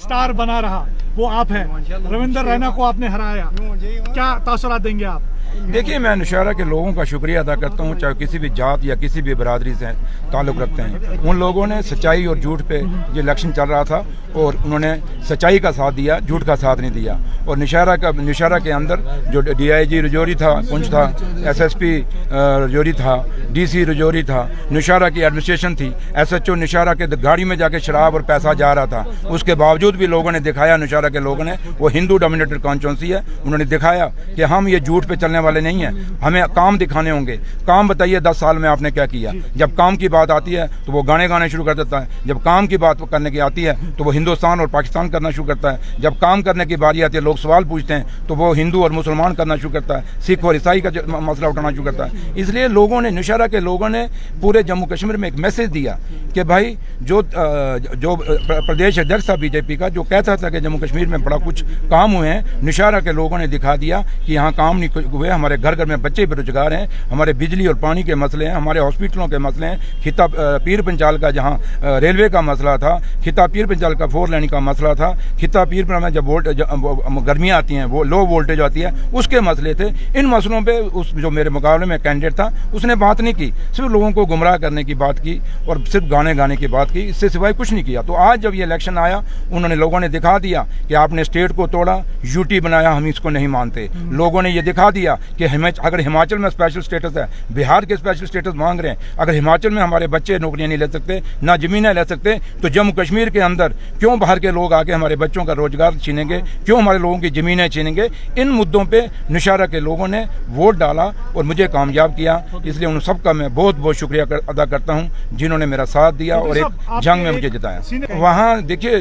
Star बना रहा वो आप हैं। रविंदर रैना को आपने हराया, क्या तासुरात देंगे आप? देखिए, मैं नौशहरा के लोगों का शुक्रिया अदा करता हूँ, चाहे किसी भी जात या किसी भी बरादरी से ताल्लुक़ रखते हैं। उन लोगों ने सच्चाई और झूठ पे ये इलेक्शन चल रहा था और उन्होंने सच्चाई का साथ दिया, झूठ का साथ नहीं दिया। और नौशहरा के अंदर जो DIG रजौरी था, पुंछ था, SSP रजौरी था, DC रजौरी था, नौशहरा की एडमिनिस्ट्रेशन थी, SHO नौशहरा के गाड़ी में जाके शराब और पैसा जा रहा था। उसके बावजूद भी लोगों ने दिखाया, नौशहरा के लोगों ने, वो हिंदू डोमिनेटेड कॉन्स्टिट्यूंसी है, उन्होंने दिखाया कि हम ये झूठ पे चलने वाले नहीं हैं, हमें काम दिखाने होंगे। काम बताइए 10 साल में आपने क्या किया? जब काम की बात आती है तो वो गाने शुरू कर देता है, जब काम की बात करने की आती है तो वो हिंदुस्तान और पाकिस्तान करना शुरू करता है, जब काम करने की बारी आती है, लोग सवाल पूछते हैं तो वो हिंदू और मुसलमान करना शुरू करता है, सिख और ईसाई का मसला उठाना शुरू करता है। इसलिए लोगों ने, नौशहरा के लोगों ने पूरे जम्मू कश्मीर में एक मैसेज दिया कि भाई जो प्रदेश अध्यक्ष था बीजेपी का, जो कहता था कि जम्मू कश्मीर में बड़ा कुछ काम हुए हैं, नौशहरा के लोगों ने दिखा दिया कि यहाँ काम नहीं हुए। हमारे घर में बच्चे बेरोजगार हैं, हमारे बिजली और पानी के मसले हैं, हमारे हॉस्पिटलों के मसले हैं, खिता पीर पंचाल का जहाँ रेलवे का मसला था, खिता पीर पंचाल का 4 लेन का मसला था, खिता पीर पंचाल में जब गर्मियाँ आती हैं, वो लो वोल्टेज आती है, उसके मसले थे। इन मसलों पे उस जो मेरे मुकाबले में कैंडिडेट था उसने बात नहीं की, सिर्फ लोगों को गुमराह करने की बात की और सिर्फ गाने की बात की, इससे सिवाय कुछ नहीं किया। तो आज जब ये इलेक्शन आया, उन्होंने, लोगों ने दिखा दिया कि आपने स्टेट को तोड़ा, यूटी बनाया, हम इसको नहीं मानते। लोगों ने ये दिखा दिया कि अगर हिमाचल में स्पेशल स्टेटस है, बिहार के स्पेशल स्टेटस मांग रहे हैं, अगर हिमाचल में हमारे बच्चे नौकरियां नहीं ले सकते, ना जमीनें ले सकते, तो जम्मू कश्मीर के अंदर क्यों बाहर के लोग आके हमारे बच्चों का रोजगार छीनेंगे, क्यों हमारे लोगों की जमीनें छीनेंगे? इन मुद्दों पे नौशहरा के लोगों ने वोट डाला और मुझे कामयाब किया। इसलिए उन सबका मैं बहुत बहुत शुक्रिया अदा करता हूँ जिन्होंने मेरा साथ दिया और एक जंग में मुझे जिताया। वहाँ देखिए,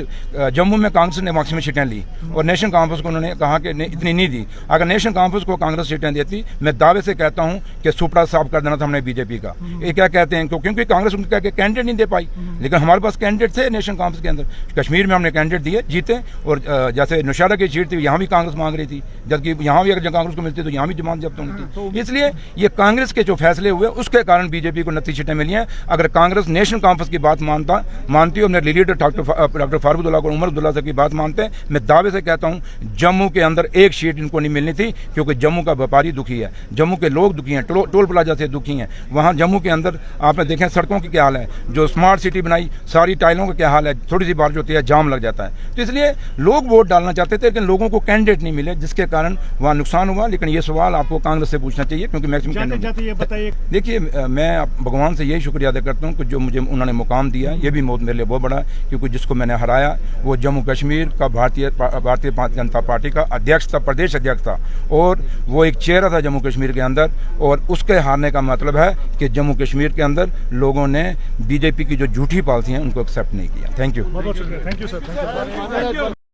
जम्मू में कांग्रेस ने मैक्सिमम सीटें ली और नेशनल कॉन्फ्रेंस को उन्होंने कहा कि इतनी नहीं दी। अगर नेशनल कॉन्फ्रेंस को कांग्रेस सीटें देती, मैं दावे से कहता हूं कि सुपड़ा साफ कर देना था हमने बीजेपी का। ये क्या कहते हैं, क्योंकि कांग्रेस उनके कैंडिडेट नहीं दे पाई, लेकिन हमारे पास कैंडिडेट थे नेशनल कॉन्फ्रेंस के अंदर। कश्मीर में हमने कैंडिडेट दिए, जीते। और जैसे नौशहरा की सीट थी, यहाँ भी कांग्रेस मांग रही थी, जबकि यहाँ भी अगर कांग्रेस को मिलती तो यहाँ भी जमानत जब्त होनी थी। इसलिए ये कांग्रेस के जो फैसले हुए उसके कारण बीजेपी को 29 सीटें मिली हैं। अगर कांग्रेस नेशनल कॉन्फ्रेंस की बात मानती और मेरे लीडर डॉक्टर फारूक और उमर अब्दुल्ला की बात मानते, मैं दावे से कहता हूँ जम्मू के अंदर एक सीट इनको नहीं मिलनी थी, क्योंकि जम्मू का व्यापारी दुखी है, जम्मू के लोग दुखी हैं, टोल प्लाजा से दुखी हैं। वहाँ जम्मू के अंदर आपने देखें सड़कों की क्या हाल है, जो स्मार्ट सिटी बनाई, सारी टाइलों का क्या हाल है, थोड़ी सी बारिश होती है जाम लग जाता है। तो इसलिए लोग वोट डालना चाहते थे, लेकिन लोगों को कैंडिडेट नहीं मिले, जिसके कारण वहाँ नुकसान हुआ। लेकिन ये सवाल आपको कांग्रेस से पूछना चाहिए, क्योंकि मैक्सिमम देखिए, मैं भगवान से यही शुक्रिया अदा करता हूँ कि जो मुझे उन्होंने मुकाम दिया, ये भी मेरे लिए बहुत बड़ा, क्योंकि जिसको मैंने हराया वो जम्मू कश्मीर का भारतीय जनता पार्टी का अध्यक्ष था, प्रदेश अध्यक्ष था, और वो एक चेहरा था जम्मू कश्मीर के अंदर। और उसके हारने का मतलब है कि जम्मू कश्मीर के अंदर लोगों ने बीजेपी की जो झूठी पॉलिसी है उनको एक्सेप्ट नहीं किया। Thank you. बहुत शुक्रिया। Thank you sir.